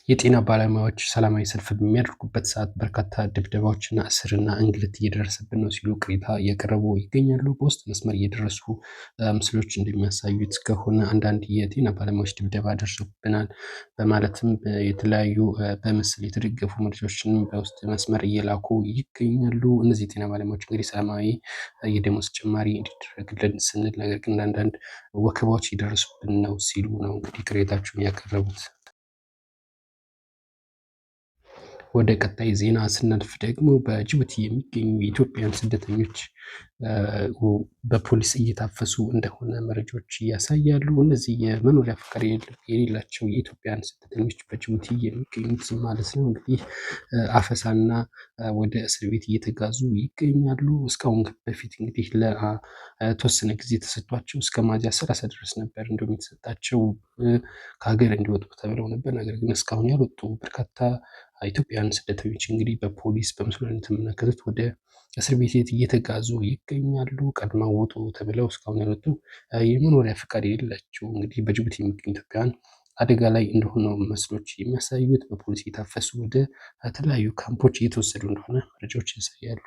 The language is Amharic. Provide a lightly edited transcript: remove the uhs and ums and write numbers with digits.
የጤና ባለሙያዎች ሰላማዊ ሰልፍ በሚያደርጉበት ሰዓት በርካታ ድብደባዎችና እስርና እንግልት እየደረሰብን ነው ሲሉ ቅሬታ እያቀረቡ ይገኛሉ። በውስጥ መስመር እየደረሱ ምስሎች እንደሚያሳዩት ከሆነ አንዳንድ የጤና ባለሙያዎች ድብደባ ደርሶብናል በማለትም የተለያዩ በምስል የተደገፉ መረጃዎችን በውስጥ መስመር እየላኩ ይገኛሉ። እነዚህ የጤና ባለሙያዎች እንግዲህ ሰላማዊ የደሞዝ ጭማሪ እንዲደረግልን ስንል ነገር ግን አንዳንድ ወከባዎች እየደረሱብን ነው ሲሉ ነው እንግዲህ ቅሬታቸውን ያቀረቡት። ወደ ቀጣይ ዜና ስናልፍ ደግሞ በጅቡቲ የሚገኙ የኢትዮጵያን ስደተኞች በፖሊስ እየታፈሱ እንደሆነ መረጃዎች ያሳያሉ። እነዚህ የመኖሪያ ፍቃድ የሌላቸው የኢትዮጵያን ስደተኞች በጅቡቲ የሚገኙት ማለት ነው እንግዲህ አፈሳና ወደ እስር ቤት እየተጋዙ ይገኛሉ። እስካሁን በፊት እንግዲህ ለተወሰነ ጊዜ ተሰጥቷቸው እስከ ሚያዝያ 30 ድረስ ነበር እንደውም የተሰጣቸው ከሀገር እንዲወጡ ተብለው ነበር። ነገር ግን እስካሁን ያልወጡ በርካታ ኢትዮጵያውያን ስደተኞች እንግዲህ በፖሊስ በምስሉ ላይ እንደምትመለከቱት ወደ እስር ቤት እየተጋዙ ይገኛሉ። ቀድመው ውጡ ተብለው እስካሁን ያልወጡ የመኖሪያ ፍቃድ የሌላቸው እንግዲህ በጅቡቲ የሚገኙ ኢትዮጵያውያን አደጋ ላይ እንደሆኑ ምስሎች የሚያሳዩት በፖሊስ እየታፈሱ ወደ ተለያዩ ካምፖች እየተወሰዱ እንደሆነ መረጃዎች ያሳያሉ።